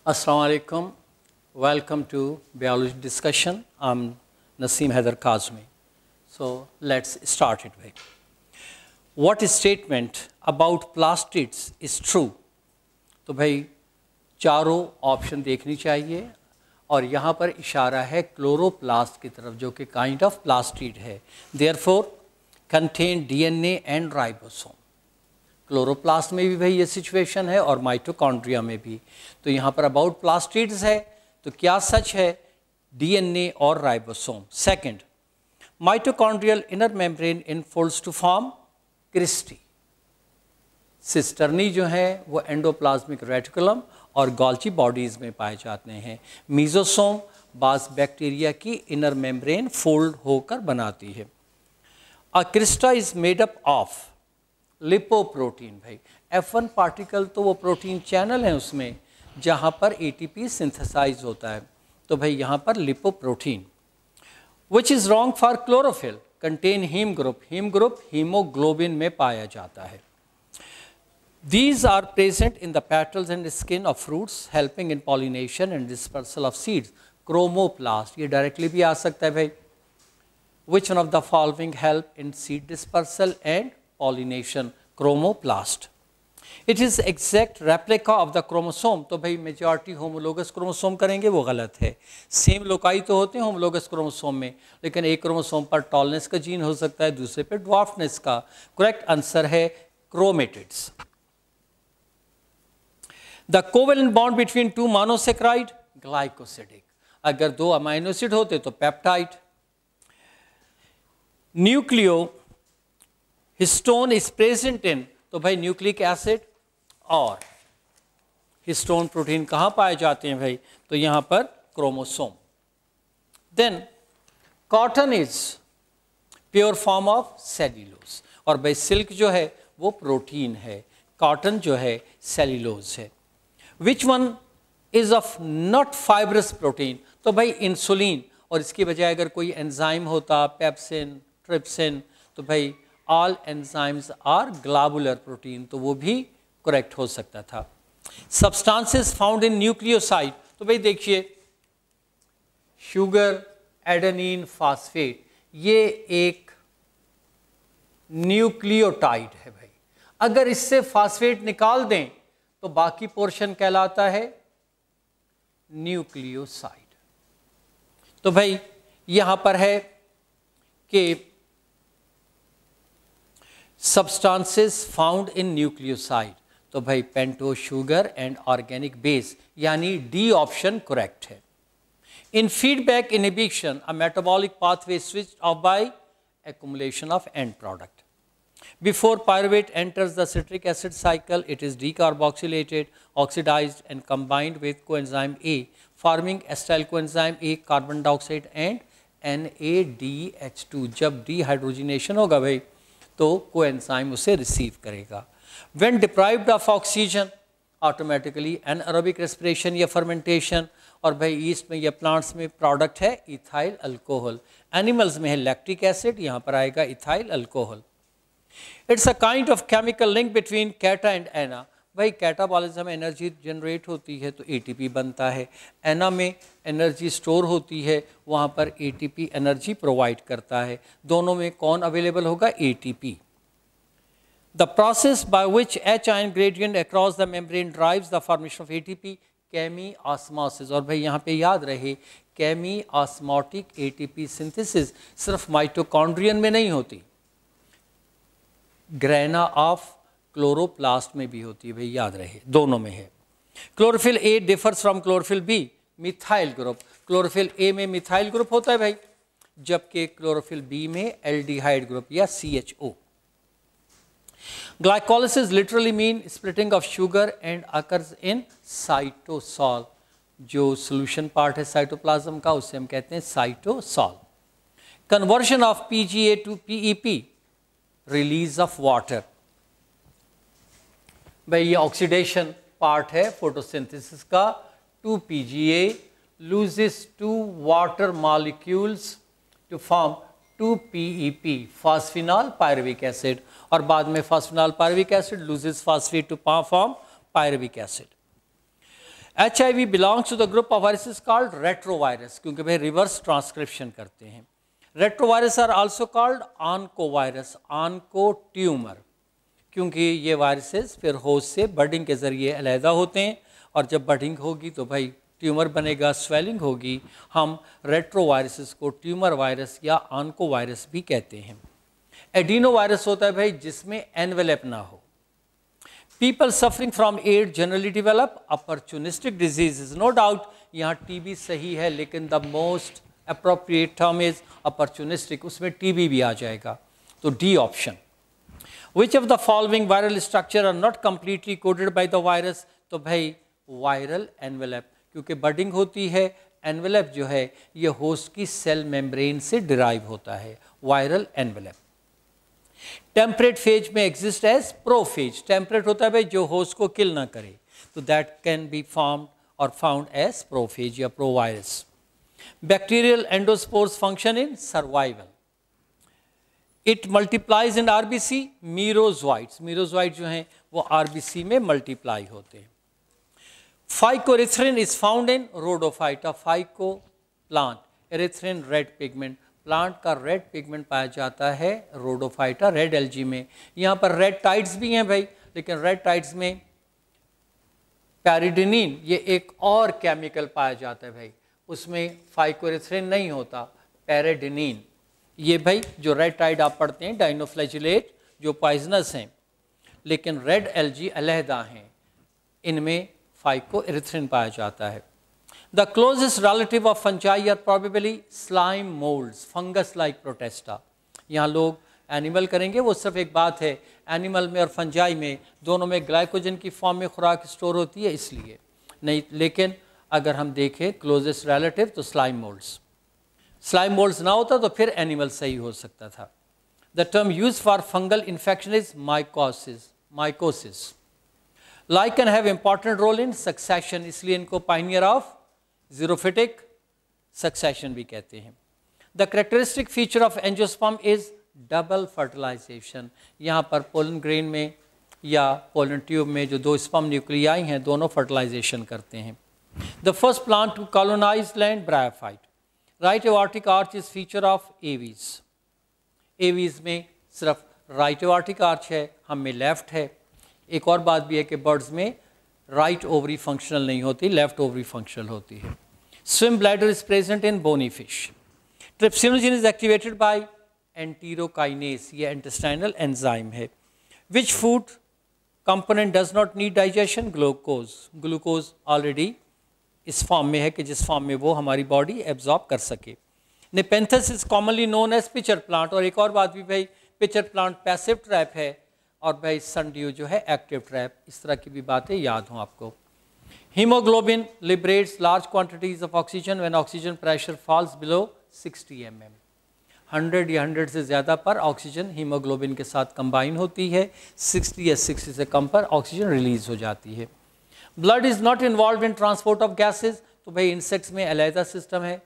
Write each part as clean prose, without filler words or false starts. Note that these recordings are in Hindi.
Assalamu alaikum. Welcome to biology discussion. I'm Naseem Haider Kazmi. So let's start it. What statement about plastids is true? तो भाई चारों ऑप्शन देखनी चाहिए और यहाँ पर इशारा है क्लोरोप्लास्ट की तरफ जो कि काइंड ऑफ प्लास्टिड है. Therefore contain DNA and ribosome. Chloroplast में भी भाई ये सिचुएशन है और माइटोकॉन्ड्रिया में भी. तो यहाँ पर अबाउट प्लास्टिड्स है तो क्या सच है? डीएनए और ribosome. Second, mitochondrial inner membrane infolds to form cristae. Cisternae जो है वो एंडोप्लाज्मिक रेटिकुलम और गोल्जी बॉडीज़ में पाए जाते हैं. मीजोसोम बास बैक्टीरिया की इनर मेम्ब्रेन फोल्ड होकर बनाती है. A crista is made up of lipoprotein. भाई F1 पार्टिकल तो वो प्रोटीन चैनल है उसमें जहाँ पर ATP सिंथेसाइज होता है. तो भाई यहाँ पर lipoprotein. Which is wrong for chlorophyll. Contain heme group. Heme group haemoglobin में पाया जाता है. These are present in the petals and skin of fruits, helping in pollination and dispersal of seeds. Chromoplast, ये directly भी आ सकता है भाई. Which one of the following help in seed dispersal and pollination? Chromoplast. It is exact replica of the chromosome. तो भाई majority homologous chromosome करेंगे वो गलत है. Same लोकाई तो होते हैं homologous chromosome में, लेकिन एक chromosome पर tallness का जीन हो सकता है, दूसरे पर dwarfness का. Correct answer है chromatids. The covalent bond between two monosaccharide, glycosidic. अगर दो अमाइनो एसिड होते तो peptide. Nucleohistone is present in. तो भाई न्यूक्लिक एसिड और हिस्टोन प्रोटीन कहाँ पाए जाते हैं भाई? तो यहाँ पर chromosome. Then cotton is pure form of cellulose. और भाई सिल्क जो है वो प्रोटीन है, कॉटन जो है सेल्यूलोज है. Which one is of not fibrous protein? तो भाई इंसुलिन, और इसकी बजाय अगर कोई एंजाइम होता पेप्सिन, ट्रिप्सिन, तो भाई all enzymes are globular protein, तो वो भी करेक्ट हो सकता था. Substances found in nucleoside. तो भाई देखिए शुगर, एडेनिन, फास्फेट, ये एक न्यूक्लियोटाइड है भाई. अगर इससे फास्फेट निकाल दें तो बाकी पोर्शन कहलाता है न्यूक्लियोसाइड. तो भाई यहां पर है कि सब्सटेंसेस फाउंड इन न्यूक्लियोसाइड. तो भाई pentose sugar and organic base, यानी डी ऑप्शन करेक्ट है. In feedback inhibition a metabolic pathway switch off by accumulation of end product. Before pyruvate enters the citric acid cycle, it is decarboxylated, oxidized and combined with coenzyme A, forming acetyl coenzyme A, carbon dioxide and NADH2. जब dehydrogenation होगा भाई तो coenzyme उसे receive करेगा. When deprived of oxygen, automatically anaerobic respiration या fermentation, और भाई ईस्ट में या प्लांट्स में प्रोडक्ट है इथाइल अल्कोहल. एनिमल्स में है लैक्टिक एसिड, यहाँ पर आएगा ethyl alcohol. It's a kind of chemical link between cata and ana. भाई कैटाबॉलिज्म में एनर्जी जनरेट होती है तो एटीपी बनता है. एना में एनर्जी स्टोर होती है, वहाँ पर एटीपी एनर्जी प्रोवाइड करता है. दोनों में कौन अवेलेबल होगा? ATP. The process by which H ion gradient across the membrane drives the formation of ATP, chemiosmosis. और भाई यहाँ पे याद रहे केमी ऑस्मोटिक एटीपी सिंथेसिस सिर्फ माइटोकॉन्ड्रियन में नहीं होती, ग्रेना ऑफ क्लोरोप्लास्ट में भी होती है. भाई याद रहे दोनों में है. Chlorophyll A differs from chlorophyll B, methyl group. Chlorophyll A में मिथाइल ग्रुप होता है भाई, जबकि क्लोरोफिल बी में एल्डिहाइड ग्रुप या CHO. Glycolysis literally mean splitting of sugar and occurs in cytosol. जो solution part है cytoplasm का उसे हम कहते हैं cytosol. Conversion of PGA to PEP, release of water. भाई ये oxidation part है photosynthesis का. 2 PGA loses 2 water molecules to form 2 PEP, phosphenol pyruvic acid. और बाद में phosphenol pyruvic acid loses phosphate to form pyruvic acid. HIV belongs to the group of viruses called retrovirus, क्योंकि भाई रिवर्स ट्रांसक्रिप्शन करते हैं। Retrovirus are also called oncovirus, onco tumour, क्योंकि ये वायरसेस फिर होस्ट से बडिंग के ज़रिए अलहदा होते हैं, और जब बडिंग होगी तो भाई ट्यूमर बनेगा, स्वेलिंग होगी। हम रेट्रोवायरसेस को ट्यूमर वायरस या ऑनको वायरस भी कहते हैं। एडिनो वायरस होता है भाई जिसमें एनवेलप ना हो। People suffering from AIDS generally develop opportunistic diseases, no doubt यहाँ टीबी सही है, लेकिन the most appropriate term is opportunistic, उसमें टीबी भी आ जाएगा, तो D option. Which of the following viral structure are not completely coded by the virus, तो भाई वायरल एनवेलप, क्योंकि बडिंग होती है, एनवेलप जो है ये होस्ट की सेल मेम्ब्रेन से डिराइव होता है, वायरल एनवेलप। टेम्परेट फेज में एग्जिस्ट एज प्रोफेज, टेम्परेट होता है भाई जो होस्ट को किल ना करे, तो दैट कैन बी फॉर्म्ड और फाउंड एज प्रोफेज या provirus. Bacterial endospores function in survival, it multiplies in RBC, merozoites, merozoite जो हैं वो आरबीसी में मल्टीप्लाई होते हैं। Phycoerythrin is found in Rhodophyta, phyco plant, erythrin red pigment, plant का रेड पिगमेंट पाया जाता है रोडोफाइटा, रेड एल्जी में। यहाँ पर रेड टाइड्स भी हैं भाई, लेकिन रेड टाइड्स में पैरिडिनिन ये एक और केमिकल पाया जाता है भाई, उसमें फाइकोरिथ्रिन नहीं होता, पैरिडिनिन। ये भाई जो रेड टाइड आप पढ़ते हैं डाइनोफ्लैजिलेट जो पॉइजनस हैं, लेकिन रेड एल्जी अलहदा हैं, इनमें फाइकोरिथ्रिन पाया जाता है। The closest relative of fungi are probably slime molds, fungus-like protista. यहाँ लोग एनिमल करेंगे, वो सिर्फ एक बात है, एनिमल में और फंजाई में दोनों में ग्लाइकोजन की फॉर्म में खुराक स्टोर होती है, इसलिए नहीं। लेकिन अगर हम देखें क्लोजेस्ट रिलेटिव तो स्लाइम मोल्ड्स, स्लाइम मोल्ड्स ना होता तो फिर एनिमल सही हो सकता था। The term use for fungal infection is mycosis. Lichen have important role in succession, इसलिए इनको पायनियर ऑफ ज़ीरोफिटिक सक्सेशन भी कहते हैं। The characteristic feature of angiosperm is double fertilization, यहाँ पर पोलन ग्रेन में या पोलन ट्यूब में जो दो स्पर्म न्यूक्लियाई हैं दोनों फर्टिलाइजेशन करते हैं। The first plant to colonise land bryophyte, right aortic arch is feature of Aves, Aves में सिर्फ राइट एवार्टिक आर्च है, हम में लेफ्ट है। एक और बात भी है कि बर्ड्स में राइट ओवरी फंक्शनल नहीं होती, लेफ्ट ओवरी फंक्शनल होती है। Swim bladder is present in bony fish. Trypsinogen is activated by enterokinase, ये इंटेस्टाइनल एंजाइम है। Which food component does not need digestion, glucose, glucose already इस फॉर्म में है कि जिस फॉर्म में वो हमारी बॉडी एब्जॉर्ब कर सके। Nepenthes is commonly known as pitcher plant, और एक और बात भी भाई, पिचर प्लांट पैसिव ट्रैप है और भाई सनड्यू जो है एक्टिव ट्रैप, इस तरह की भी बातें याद हों आपको। Haemoglobin liberates large quantities of oxygen when oxygen pressure falls below 60 mm, 100 या 100 से ज़्यादा पर ऑक्सीजन हीमोग्लोबिन के साथ कंबाइन होती है, 60 या 60 से कम पर ऑक्सीजन रिलीज हो जाती है। Blood is not involve in transport of gases, तो भाई इंसेक्ट्स में अलहदा सिस्टम है,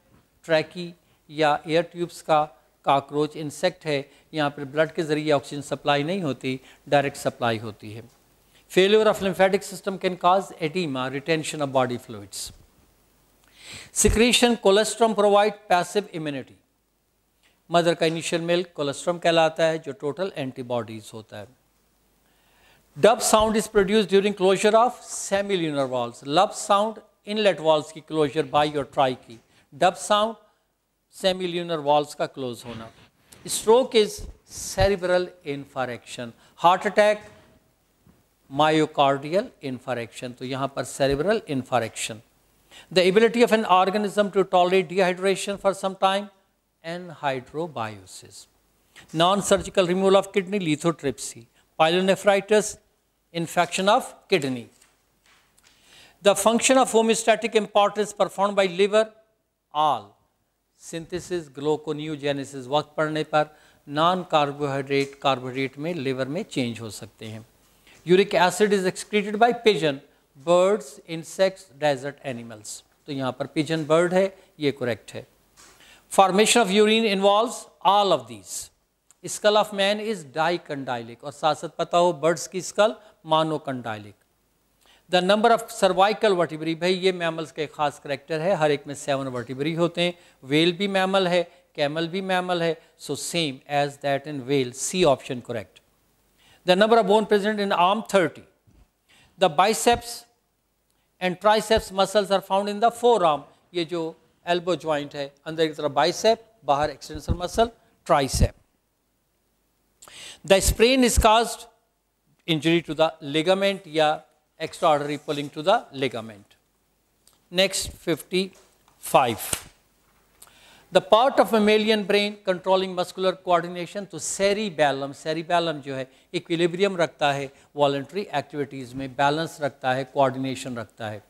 ट्रैकी या एयर ट्यूब्स का, काकरोच इंसेक्ट है, यहाँ पर ब्लड के ज़रिए ऑक्सीजन सप्लाई नहीं होती, डायरेक्ट सप्लाई होती है। Failure of lymphatic system can cause oedema, retention of body fluids. Secretion colostrum provide passive immunity, mother का इनिशियल मिल्क कोलेस्ट्रॉम कहलाता है जो टोटल एंटीबॉडीज होता है। Dub sound is produced during closure of semilunar valves, lub sound inlet valves की क्लोजर बाई और ट्राई की, डब साउंड सेमिल्यूनर वॉल्व्स का क्लोज होना। Stroke is cerebral infarction, heart attack myocardial infarction, तो यहाँ पर cerebral इन्फारेक्शन। The ability of an organism to tolerate dehydration for some time, anhydrobiosis. Non surgical removal of kidney, lithotripsy. Pyelonephritis, infection of kidney. The function of homeostatic importance perform by liver, all. Synthesis, gluconeogenesis, वक्त पड़ने पर नॉन कार्बोहाइड्रेट कार्बोहाइड्रेट में लिवर में चेंज हो सकते हैं। Uric acid is excreted by pigeon, birds, insects, desert animals, तो यहाँ पर पिजन बर्ड है, ये करेक्ट है। Formation of urine involves all of these. Skull of man is dicondylic, और साथ साथ पता हो बर्ड्स की skull monocondylic. The number of cervical vertebrae, भाई ये मैमल्स का एक खास करेक्टर है, हर एक में 7 वर्टिब्री होते हैं। वेल भी मैमल है, कैमल भी मैमल है, so same as that in whale, C option correct. The number of bone present in arm 30। The biceps and triceps muscles are found in the forearm, ये जो एल्बो ज्वाइंट है, अंदर की तरफ बाइसेप, बाहर extensor muscle tricep. The sprain is caused injury to the ligament या extraordinary pulling to the ligament. Next 55. The part of mammalian brain controlling muscular coordination, तो cerebellum, cerebellum जो है equilibrium रखता है voluntary activities में, balance रखता है, coordination रखता है।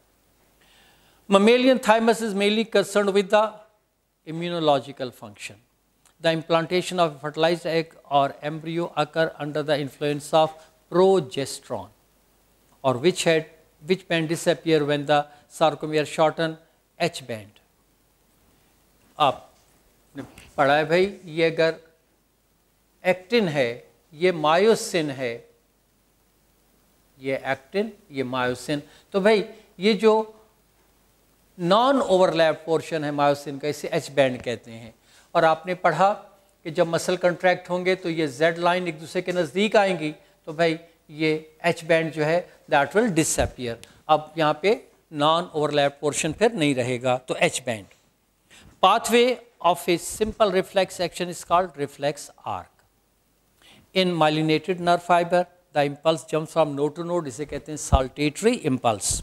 Mammalian thymus is mainly concerned with the immunological function. The implantation of a fertilized egg or embryo occur under the influence of progesterone. Or which band disappear when the sarcomere shorten? H band. आपने पढ़ा है भाई, ये अगर एक्टिन है, ये मायोसिन है, ये एक्टिन, ये मायोसिन, तो भाई ये जो नॉन ओवरलैप पोर्शन है मायोसिन का, इसे एच बैंड कहते हैं। और आपने पढ़ा कि जब मसल कंट्रैक्ट होंगे तो ये जेड लाइन एक दूसरे के नज़दीक आएंगी, तो भाई ये एच बैंड जो है दैट विल डिसअपियर। अब यहाँ पे नॉन ओवरलैप पोर्शन फिर नहीं रहेगा, तो H band. Pathway of a simple reflex action is called reflex arc. In myelinated nerve fibre the impulse jump from node to node, इसे कहते हैं saltatory impulse.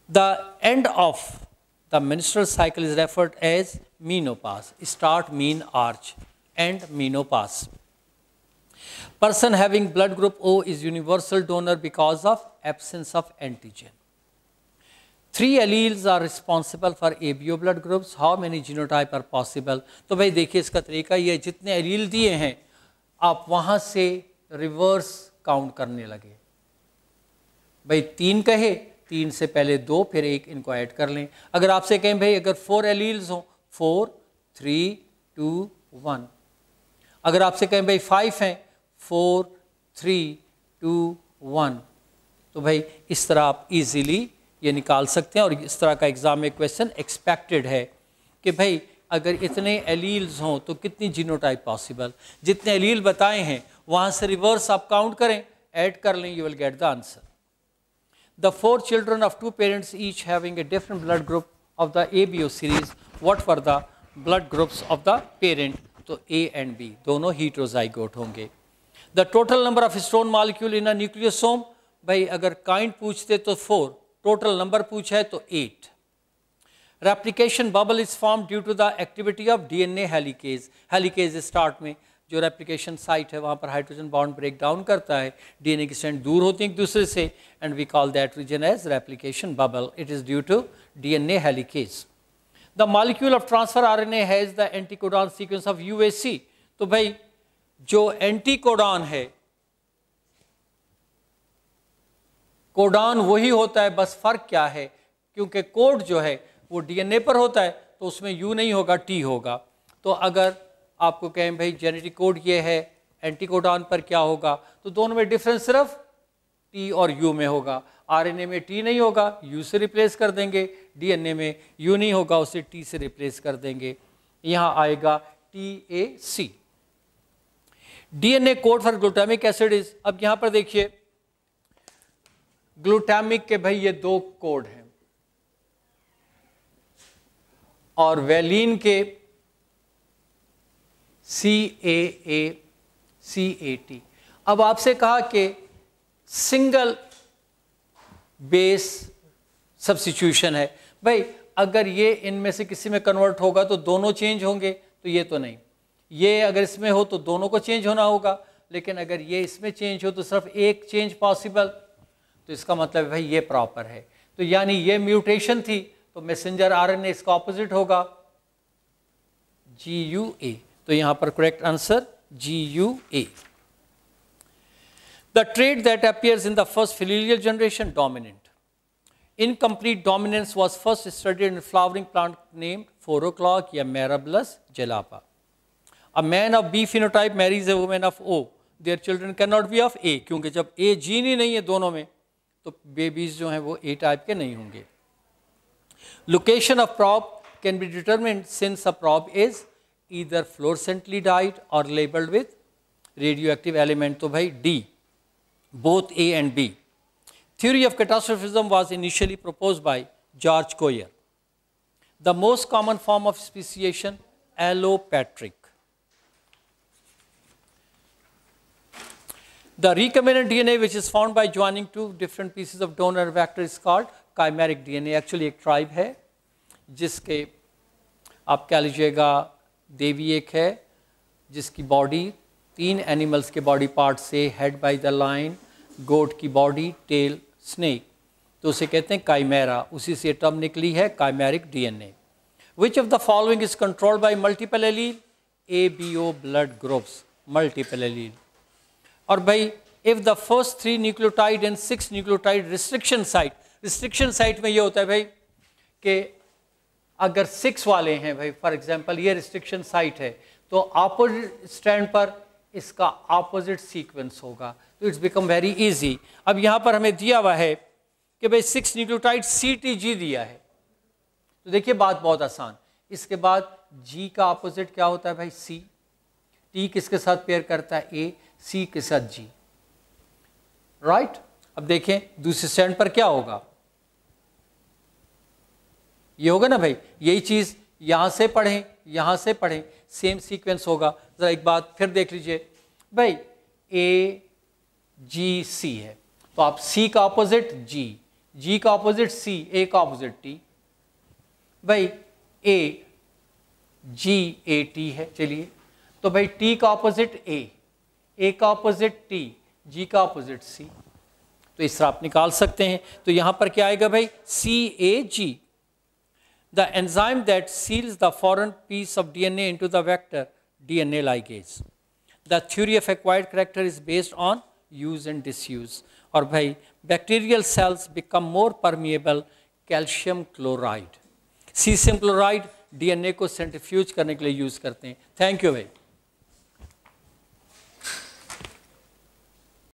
The end of the menstrual cycle is referred as menopause, start menarche, end menopause. Person having blood group O is universal donor because of absence of antigen. 3 alleles are responsible for ABO blood groups. How many genotype are possible? तो भाई देखिए इसका तरीका ये, जितने एलील दिए हैं आप वहाँ से रिवर्स काउंट करने लगे। भाई 3 कहे, 3 से पहले 2 फिर 1 इनको ऐड कर लें। अगर आपसे कहें भाई अगर 4 एलील्स हों, 4 3 2 1। अगर आपसे कहें भाई 5 हैं, 4 3 2 1, तो भाई इस तरह आप इजीली ये निकाल सकते हैं। और इस तरह का एग्जाम में क्वेश्चन एक्सपेक्टेड है कि भाई अगर इतने एलील्स हों तो कितनी जीनोटाइप पॉसिबल, जितने एलील बताए हैं वहाँ से रिवर्स आप काउंट करें, ऐड कर लें, you will get the answer. The 4 children of 2 parents each having a different blood group of the ABO series, what were the blood groups of the parent? तो A and B दोनों heterozygote होंगे। The total number of stone molecule in a nucleosome, भाई अगर काइंड पूछते तो 4, टोटल नंबर पूछा है तो 8। Replication bubble is form due to the activity of DNA helicase. Helicase start में जो रेप्लिकेशन साइट है वहाँ पर हाइड्रोजन बॉन्ड ब्रेक डाउन करता है, डीएनए की स्ट्रैंड दूर होती है एक दूसरे से, and we call that region as replication bubble. It is due to DNA helicase. The molecule of transfer RNA has the anticodon sequence of UAC, तो भाई जो एंटीकोडॉन है, कोडॉन वही होता है, बस फर्क क्या है, क्योंकि कोड जो है वो डीएनए पर होता है तो उसमें यू नहीं होगा, टी होगा। तो अगर आपको कहें भाई जेनेटिक कोड ये है, एंटीकोडॉन पर क्या होगा, तो दोनों में डिफरेंस सिर्फ टी और यू में होगा। आरएनए में टी नहीं होगा, यू से रिप्लेस कर देंगे, डीएनए में यू नहीं होगा, उसे टी से रिप्लेस कर देंगे, यहाँ आएगा TAC। DNA code for glutamic acid is, अब यहां पर देखिए ग्लूटामिक के भाई ये 2 कोड हैं और वैलीन के CAA CAT। अब आपसे कहा कि सिंगल बेस सब्स्टिट्यूशन है, भाई अगर ये इनमें से किसी में कन्वर्ट होगा तो दोनों चेंज होंगे, तो ये तो नहीं। ये अगर इसमें हो तो दोनों को चेंज होना होगा, लेकिन अगर ये इसमें चेंज हो तो सिर्फ एक चेंज पॉसिबल, तो इसका मतलब है भाई ये प्रॉपर है। तो यानी ये म्यूटेशन थी, तो मैसेंजर आरएनए इसका ऑपोजिट होगा GUA। तो यहां पर correct answer GUA। The trait that appears in the first filial generation, dominant. Incomplete dominance was first studied in flowering plant named 4 o'clock या Mirabilis jalapa. A man of B phenotype marries a woman of O. Their children cannot be of A, क्योंकि जब A जीन ही नहीं है दोनों में, तो बेबीज जो हैं वो ए टाइप के नहीं होंगे। Location of probe can be determined since a probe is either fluorescently dyed or labelled with radioactive element, तो भाई D, both A and B. Theory of catastrophism was initially proposed by George Coyer. The most common form of speciation, allopatric. The recombinant DNA which is found by joining two different pieces of donor vector is called chimeric DNA. Actually एक tribe है जिसके आप कह लीजिएगा देवी एक है जिसकी बॉडी 3 एनिमल्स के बॉडी पार्ट से, हेड बाय द लाइन, गोट की बॉडी, टेल, स्नेक, तो उसे कहते हैं काइमेरा, उसी से टर्म निकली है chimeric DNA. Which of the following is controlled by multiple allele, ABO blood groups, multiple allele. और भाई if the first 3 nucleotide and 6 nucleotide restriction site में ये होता है भाई कि अगर 6 वाले हैं भाई, फॉर एग्जांपल ये रिस्ट्रिक्शन साइट है, तो अपोजिट स्ट्रैंड पर इसका अपोजिट सीक्वेंस होगा, तो इट्स बिकम वेरी इजी। अब यहाँ पर हमें दिया हुआ है कि भाई 6 न्यूक्लियोटाइड CTG दिया है, तो देखिए बात बहुत आसान। इसके बाद G का अपोजिट क्या होता है भाई C, T किसके साथ पेयर करता है A, C के साथ G, राइट। अब देखें दूसरे स्टैंड पर क्या होगा, ये होगा ना भाई, यही चीज यहां से पढ़ें यहां से पढ़ें, सेम सीक्वेंस होगा। जरा एक बात फिर देख लीजिए भाई, AGC है तो आप C का ऑपोजिट G, G का ऑपोजिट C, A का ऑपोजिट T, भाई AGAT है। चलिए तो भाई T का ऑपोजिट A का ऑपोजिट T, G का ऑपोजिट C, तो इस तरह आप निकाल सकते हैं। तो यहां पर क्या आएगा भाई CAG, the enzyme that seals the foreign piece of DNA into the vector, DNA ligase. The theory of acquired character is based on use and disuse. और भाई bacterial cells become more permeable, calcium chloride, cesium chloride DNA को सेंट्रीफ्यूज करने के लिए यूज करते हैं। थैंक यू भाई।